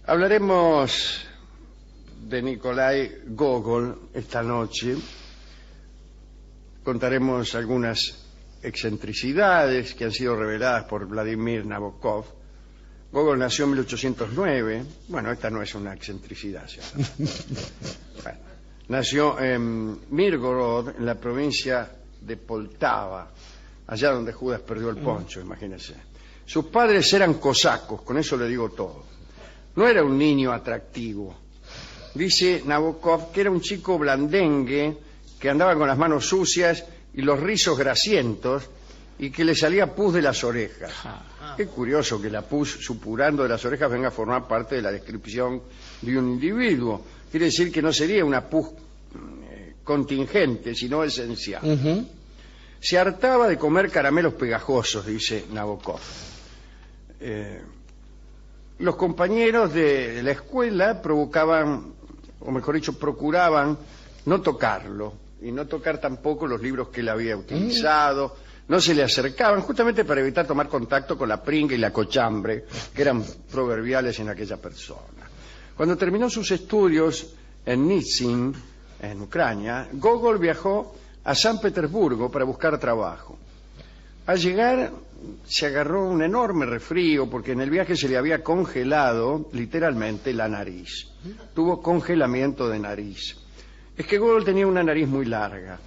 Hablaremos de Nikolai Gogol esta noche. Contaremos algunas excentricidades que han sido reveladas por Vladimir Nabokov. Gogol nació en 1809. Bueno, esta no es una excentricidad, ¿cierto? Bueno, nació en Mirgorod, en la provincia de Poltava, allá donde Judas perdió el poncho, imagínense. Sus padres eran cosacos, con eso le digo todo. No era un niño atractivo. Dice Nabokov que era un chico blandengue que andaba con las manos sucias y los rizos grasientos y que le salía pus de las orejas. Qué curioso que la pus supurando de las orejas venga a formar parte de la descripción de un individuo. Quiere decir que no sería una pus contingente, sino esencial. Se hartaba de comer caramelos pegajosos, dice Nabokov. Los compañeros de la escuela provocaban, o mejor dicho, procuraban no tocarlo y no tocar tampoco los libros que él había utilizado. No se le acercaban justamente para evitar tomar contacto con la pringa y la cochambre, que eran proverbiales en aquella persona. Cuando terminó sus estudios en Nizhyn, en Ucrania, Gogol viajó a San Petersburgo para buscar trabajo. Al llegar se agarró un enorme resfrío porque en el viaje se le había congelado literalmente la nariz. Tuvo congelamiento de nariz. Es que Gogol tenía una nariz muy larga.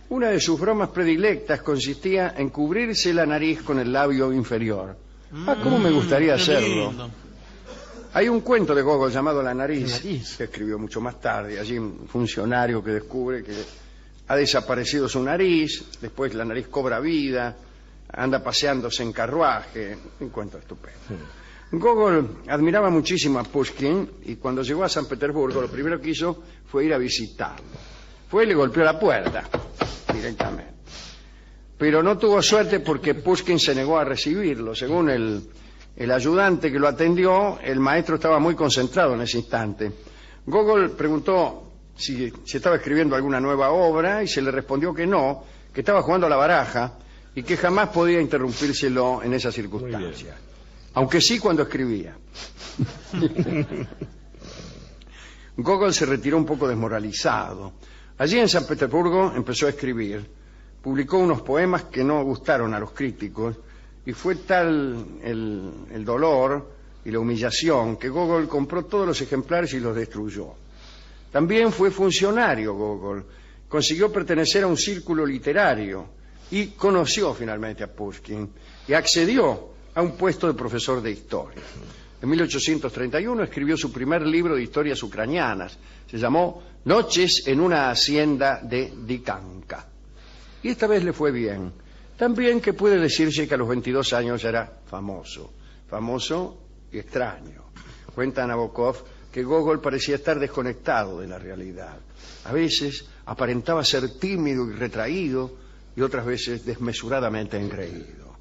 Una de sus bromas predilectas consistía en cubrirse la nariz con el labio inferior. ¿Cómo me gustaría hacerlo? Hay un cuento de Gogol llamado La nariz, que escribió mucho más tarde. Allí un funcionario que descubre que ha desaparecido su nariz, después la nariz cobra vida, anda paseándose en carruaje. Un cuento estupendo. Gogol admiraba muchísimo a Pushkin y cuando llegó a San Petersburgo lo primero que hizo fue ir a visitarlo. Fue y le golpeó la puerta directamente. Pero no tuvo suerte porque Pushkin se negó a recibirlo. Según el ayudante que lo atendió, el maestro estaba muy concentrado en ese instante. Gogol preguntó si estaba escribiendo alguna nueva obra y se le respondió que no, que estaba jugando a la baraja y que jamás podía interrumpírselo en esas circunstancias. Aunque sí cuando escribía. Gogol se retiró un poco desmoralizado. Allí en San Petersburgo empezó a escribir. Publicó unos poemas que no gustaron a los críticos y fue tal el dolor y la humillación que Gogol compró todos los ejemplares y los destruyó. También fue funcionario Gogol. Consiguió pertenecer a un círculo literario y conoció finalmente a Pushkin y accedió a un puesto de profesor de historia. En 1831 escribió su primer libro de historias ucranianas. Se llamó Noches en una hacienda de Dikanka. Y esta vez le fue bien. Tan bien que puede decirse que a los 22 años ya era famoso. Famoso y extraño. Cuenta Nabokov que Gogol parecía estar desconectado de la realidad. A veces aparentaba ser tímido y retraído y otras veces desmesuradamente engreído.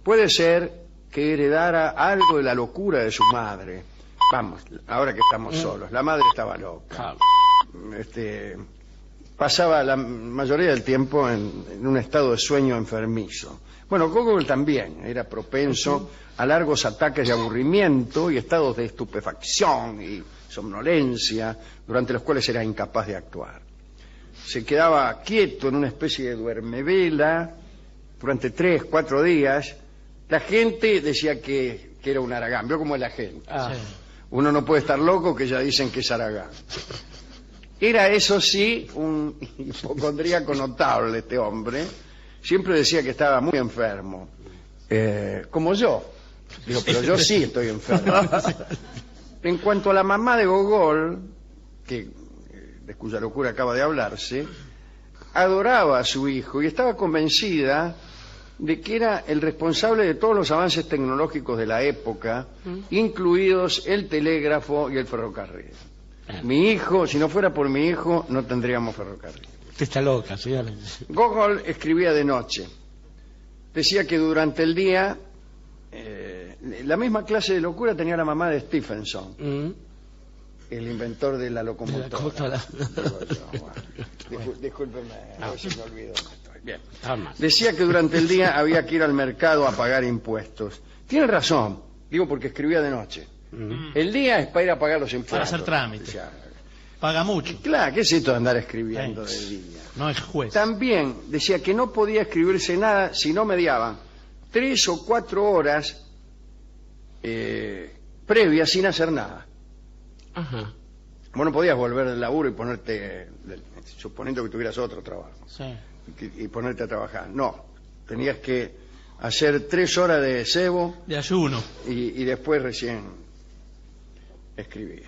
Puede ser que heredara algo de la locura de su madre. Vamos, ahora que estamos solos, la madre estaba loca. Pasaba la mayoría del tiempo en un estado de sueño enfermizo. Bueno, Gogol también era propenso a largos ataques de aburrimiento y estados de estupefacción y somnolencia, durante los cuales era incapaz de actuar. Se quedaba quieto en una especie de duermevela durante 3, 4 días. La gente decía que era un Aragán. ¿Vio cómo es la gente? Sí. Uno no puede estar loco que ya dicen que es Aragán. Era, eso sí, un hipocondríaco notable este hombre. Siempre decía que estaba muy enfermo. Como yo. Digo, pero yo sí estoy enfermo. En cuanto a la mamá de Gogol, de cuya locura acaba de hablarse, adoraba a su hijo y estaba convencida de que era el responsable de todos los avances tecnológicos de la época, incluidos el telégrafo y el ferrocarril. Mi hijo, si no fuera por mi hijo, no tendríamos ferrocarril. Usted está loca, señora. Gogol escribía de noche. Decía que durante el día, la misma clase de locura tenía la mamá de Stephenson, el inventor de la locomotora. Discúlpeme, se me olvidó. Bien. Decía que durante el día había que ir al mercado a pagar impuestos. Tiene razón, digo porque escribía de noche. El día es para ir a pagar los impuestos. Para hacer trámites. Paga mucho. Claro, ¿qué es esto de andar escribiendo de día? No es juez. También decía que no podía escribirse nada si no mediaban 3 o 4 horas previas sin hacer nada. Ajá. Vos no podías volver del laburo y ponerte, suponiendo que tuvieras otro trabajo, Sí. y ponerte a trabajar. No, tenías que hacer 3 horas de cebo De ayuno. y después recién escribir.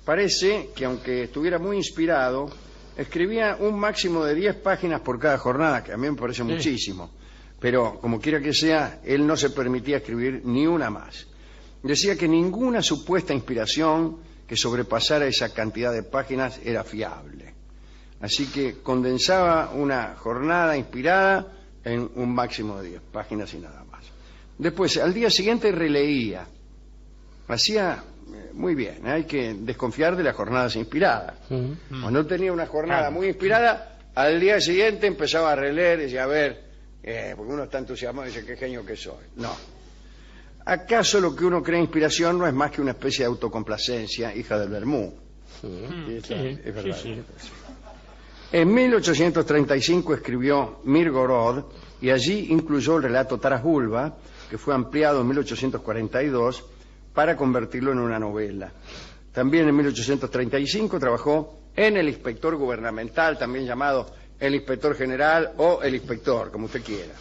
Parece que aunque estuviera muy inspirado, escribía un máximo de 10 páginas por cada jornada, que a mí me parece muchísimo. Pero, como quiera que sea, él no se permitía escribir ni una más. Decía que ninguna supuesta inspiración que sobrepasara esa cantidad de páginas era fiable. Así que condensaba una jornada inspirada en un máximo de 10 páginas y nada más. Después, al día siguiente releía. Hacía muy bien, hay que desconfiar de las jornadas inspiradas. Cuando tenía una jornada muy inspirada, al día siguiente empezaba a releer y decía, a ver, porque uno está entusiasmado y dice, qué genio que soy. No. ¿Acaso lo que uno cree inspiración no es más que una especie de autocomplacencia, hija del vermú? Es verdad. Sí. En 1835 escribió Mirgorod y allí incluyó el relato Taras Bulba, que fue ampliado en 1842 para convertirlo en una novela. También en 1835 trabajó en El Inspector Gubernamental, también llamado El Inspector General o El Inspector, como usted quiera.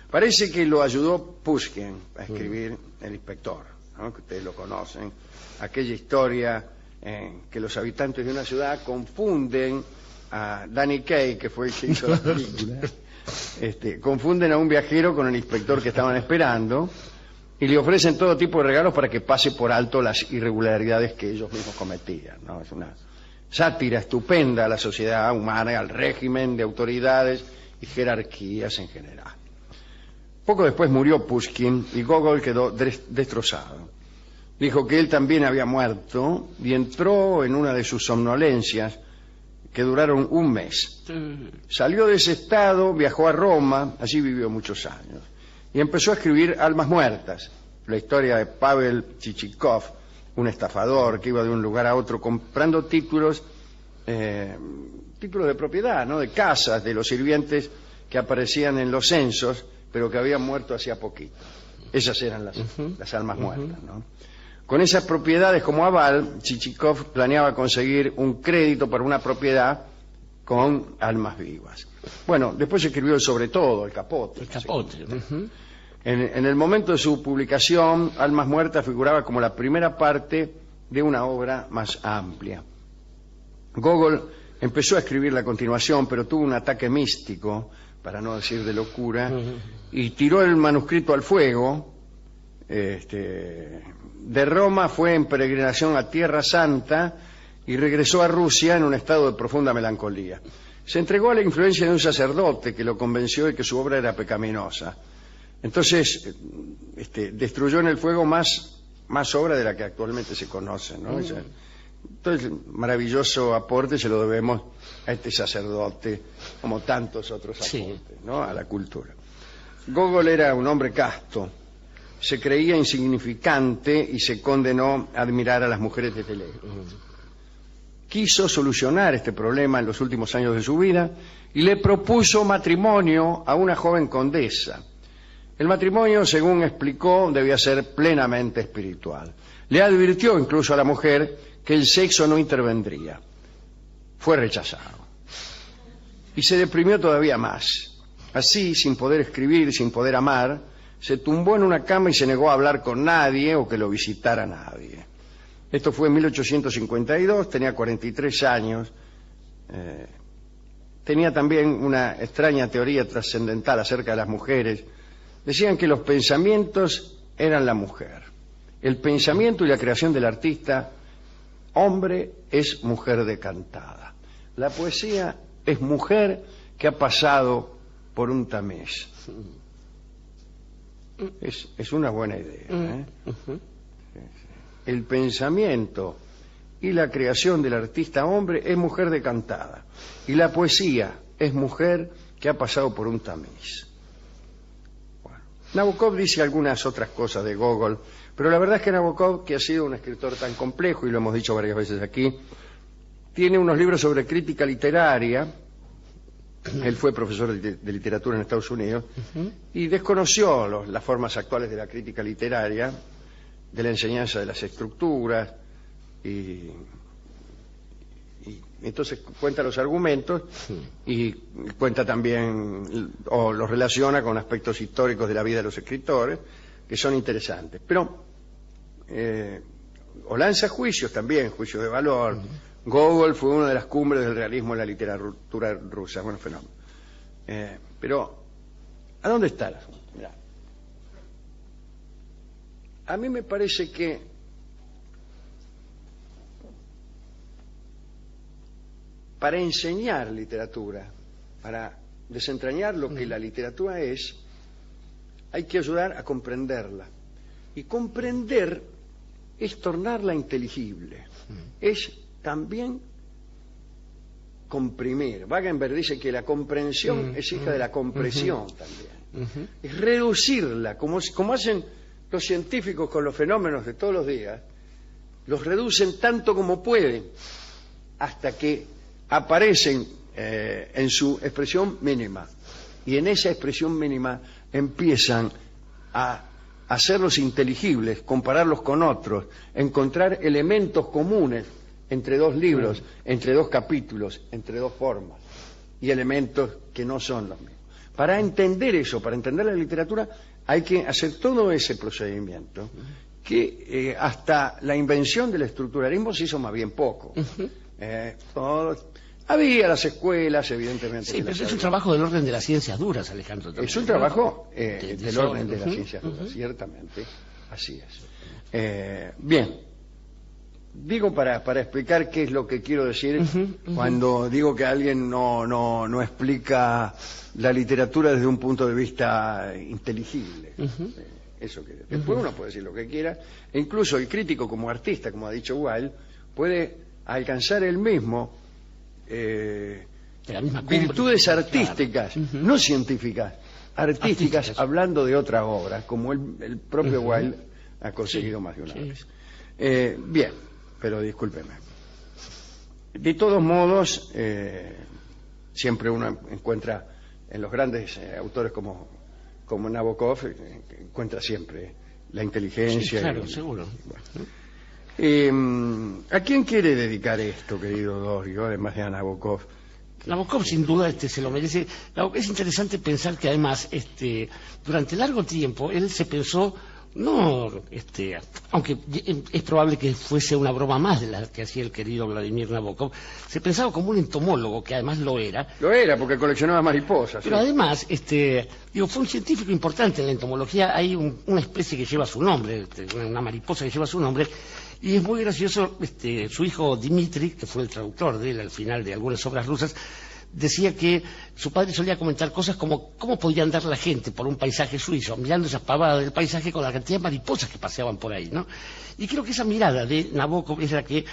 Parece que lo ayudó Pushkin a escribir El Inspector, ¿no? Que ustedes lo conocen. Aquella historia en que los habitantes de una ciudad confunden a Danny Kaye, que fue el que hizo la película, confunden a un viajero con el inspector que estaban esperando y le ofrecen todo tipo de regalos para que pase por alto las irregularidades que ellos mismos cometían, ¿no? Es una sátira estupenda a la sociedad humana, al régimen de autoridades y jerarquías en general. Poco después murió Pushkin y Gogol quedó destrozado. Dijo que él también había muerto y entró en una de sus somnolencias que duraron un mes. Salió de ese estado, viajó a Roma, allí vivió muchos años, y empezó a escribir Almas Muertas, la historia de Pavel Chichikov, un estafador que iba de un lugar a otro comprando títulos de propiedad, ¿no? De casas de los sirvientes que aparecían en los censos, pero que habían muerto hacía poquito. Esas eran las almas muertas, ¿no? Con esas propiedades como aval, Chichikov planeaba conseguir un crédito para una propiedad con almas vivas. Bueno, después escribió Sobre Todo, El Capote. El Capote. En el momento de su publicación, Almas Muertas figuraba como la primera parte de una obra más amplia. Gogol empezó a escribir la continuación, pero tuvo un ataque místico, para no decir de locura, y tiró el manuscrito al fuego. De Roma fue en peregrinación a Tierra Santa y regresó a Rusia en un estado de profunda melancolía. Se entregó a la influencia de un sacerdote que lo convenció de que su obra era pecaminosa. Entonces, destruyó en el fuego más obra de la que actualmente se conoce, ¿no? Entonces, maravilloso aporte se lo debemos a este sacerdote, como tantos otros aportes, ¿no? A la cultura. Gogol era un hombre casto, se creía insignificante y se condenó a admirar a las mujeres desde lejos. Quiso solucionar este problema en los últimos años de su vida y le propuso matrimonio a una joven condesa. El matrimonio, según explicó, debía ser plenamente espiritual. Le advirtió incluso a la mujer que el sexo no intervendría. Fue rechazado. Y se deprimió todavía más. Así, sin poder escribir, sin poder amar, se tumbó en una cama y se negó a hablar con nadie o que lo visitara nadie. Esto fue en 1852, tenía 43 años. Tenía también una extraña teoría trascendental acerca de las mujeres. Decían que los pensamientos eran la mujer. El pensamiento y la creación del artista, hombre, es mujer decantada. La poesía es mujer que ha pasado por un tamiz. Es una buena idea, ¿eh? El pensamiento y la creación del artista hombre es mujer decantada. Y la poesía es mujer que ha pasado por un tamiz. Bueno. Nabokov dice algunas otras cosas de Gogol. Pero la verdad es que Nabokov, que ha sido un escritor tan complejo, y lo hemos dicho varias veces aquí, tiene unos libros sobre crítica literaria. Él fue profesor de literatura en Estados Unidos y desconoció las formas actuales de la crítica literaria, de la enseñanza de las estructuras, y entonces cuenta los argumentos y cuenta también, o los relaciona con aspectos históricos de la vida de los escritores, que son interesantes. Pero, o lanza juicios también, juicios de valor. Gogol fue una de las cumbres del realismo en la literatura rusa, bueno, fenómeno. Pero, ¿a dónde está el asunto? Mirá. A mí me parece que para enseñar literatura, para desentrañar lo que la literatura es, hay que ayudar a comprenderla. Y comprender es tornarla inteligible. Es también comprimir. Wagenberg dice que la comprensión es hija de la compresión también. Es reducirla, como hacen los científicos con los fenómenos de todos los días, los reducen tanto como pueden, hasta que aparecen en su expresión mínima. Y en esa expresión mínima empiezan a hacerlos inteligibles, compararlos con otros, encontrar elementos comunes entre dos libros, entre dos capítulos, entre dos formas, y elementos que no son los mismos. Para entender eso, para entender la literatura, hay que hacer todo ese procedimiento, que hasta la invención del estructuralismo se hizo más bien poco. Había las escuelas, evidentemente. Sí, pero es un trabajo del orden de las ciencias duras, Alejandro. También. Es un trabajo del orden de las ciencias duras, ciertamente. Así es. Bien. Digo para explicar qué es lo que quiero decir cuando digo que alguien no explica la literatura desde un punto de vista inteligible. Eso que después uno puede decir lo que quiera, e incluso el crítico como artista, como ha dicho Wilde, puede alcanzar él mismo virtudes artísticas, claro. No científicas, artísticas, hablando de otra obra, como el propio Wilde ha conseguido más de una vez. Bien, pero discúlpeme. De todos modos, siempre uno encuentra en los grandes autores como Nabokov, encuentra siempre la inteligencia. Sí, claro, seguro. Bueno. ¿A quién quiere dedicar esto, querido Dorio, además de a Nabokov? Nabokov sin duda se lo merece. Es interesante pensar que además durante largo tiempo él se pensó, aunque es probable que fuese una broma más de la que hacía el querido Vladimir Nabokov, se pensaba como un entomólogo, que además lo era. Lo era, porque coleccionaba mariposas. Pero además, fue un científico importante en la entomología. Hay una especie que lleva su nombre, una mariposa que lleva su nombre. Y es muy gracioso, su hijo Dmitri, que fue el traductor de él al final de algunas obras rusas, decía que su padre solía comentar cosas como cómo podía andar la gente por un paisaje suizo, mirando esas pavadas del paisaje con la cantidad de mariposas que paseaban por ahí, ¿no? Y creo que esa mirada de Nabokov es la que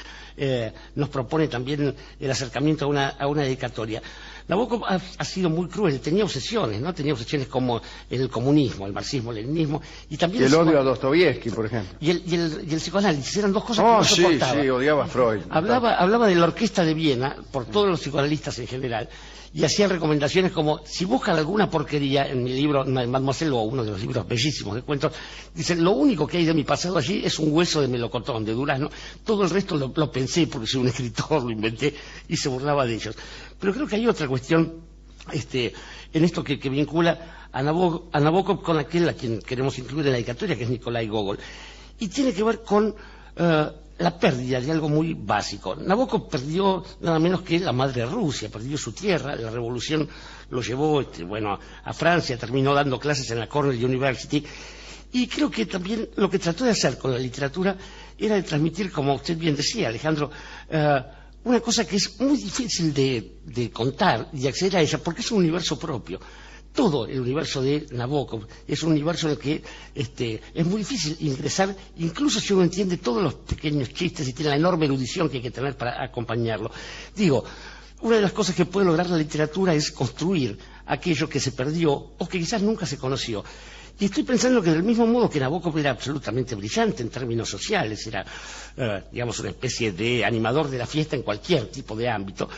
nos propone también el acercamiento a una dedicatoria. Nabokov ha sido muy cruel, tenía obsesiones, ¿no? Tenía obsesiones como el comunismo, el marxismo, el leninismo, y también el odio a Dostoyevsky, por ejemplo. Y el psicoanálisis, eran dos cosas que no soportaba. Sí, odiaba a Freud. Hablaba de la orquesta de Viena, por todos los psicoanalistas en general, y hacía recomendaciones como, si buscan alguna porquería, en mi libro Mademoiselle, o uno de los libros bellísimos de cuentos, dice, lo único que hay de mi pasado allí es un hueso de melocotón, de durazno, todo el resto lo pensé porque soy un escritor, lo inventé, y se burlaba de ellos. Pero creo que hay otra cuestión en esto que vincula a Nabokov con aquel a quien queremos incluir en la dedicatoria, que es Nikolai Gogol, y tiene que ver con la pérdida de algo muy básico. Nabokov perdió nada menos que la madre Rusia, perdió su tierra, la revolución lo llevó a Francia, terminó dando clases en la Cornell University, y creo que también lo que trató de hacer con la literatura era de transmitir, como usted bien decía, Alejandro, una cosa que es muy difícil de contar y acceder a ella, porque es un universo propio. Todo el universo de Nabokov es un universo en el que es muy difícil ingresar, incluso si uno entiende todos los pequeños chistes y tiene la enorme erudición que hay que tener para acompañarlo. Digo, una de las cosas que puede lograr la literatura es construir aquello que se perdió o que quizás nunca se conoció. Y estoy pensando que del mismo modo que Nabokov era absolutamente brillante en términos sociales, era, digamos, una especie de animador de la fiesta en cualquier tipo de ámbito,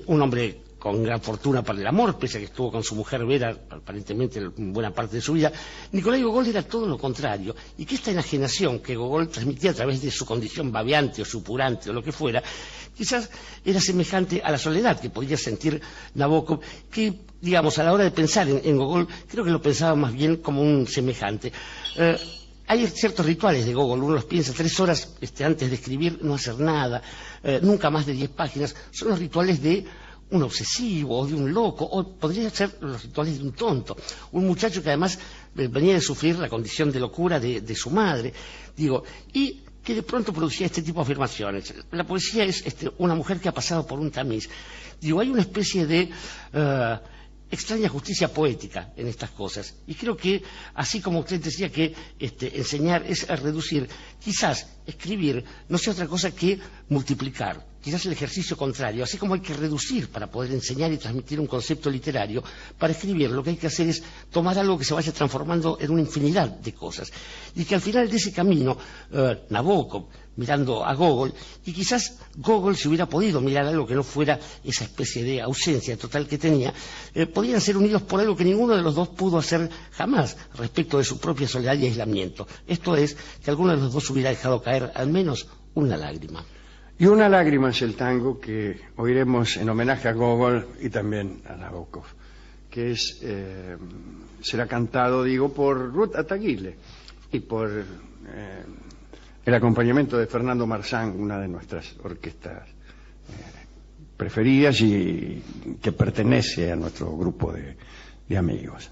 un hombre con gran fortuna para el amor, pese a que estuvo con su mujer Vera aparentemente en buena parte de su vida, Nikolái Gogol era todo lo contrario, y que esta enajenación que Gogol transmitía a través de su condición babeante o supurante o lo que fuera, quizás era semejante a la soledad que podía sentir Nabokov, que, digamos, a la hora de pensar en Gogol, creo que lo pensaba más bien como un semejante. Hay ciertos rituales de Gogol, uno los piensa 3 horas antes de escribir, no hacer nada, nunca más de 10 páginas, son los rituales de un obsesivo o de un loco, o podría ser los rituales de un tonto, un muchacho que además venía de sufrir la condición de locura de su madre, digo, y que de pronto producía este tipo de afirmaciones. La poesía es una mujer que ha pasado por un tamiz. Digo, hay una especie de extraña justicia poética en estas cosas. Y creo que, así como usted decía que enseñar es reducir, quizás escribir no sea otra cosa que multiplicar. Quizás el ejercicio contrario. Así como hay que reducir para poder enseñar y transmitir un concepto literario, para escribir lo que hay que hacer es tomar algo que se vaya transformando en una infinidad de cosas. Y que al final de ese camino, Nabokov, mirando a Gogol, y quizás Gogol, si hubiera podido mirar algo que no fuera esa especie de ausencia total que tenía, podrían ser unidos por algo que ninguno de los dos pudo hacer jamás respecto de su propia soledad y aislamiento. Esto es, que alguno de los dos hubiera dejado caer al menos una lágrima. Y una lágrima es el tango que oiremos en homenaje a Gogol y también a Nabokov, que es, será cantado, digo, por Ruth Ataguile y por el acompañamiento de Fernando Marzán, una de nuestras orquestas preferidas y que pertenece a nuestro grupo de amigos.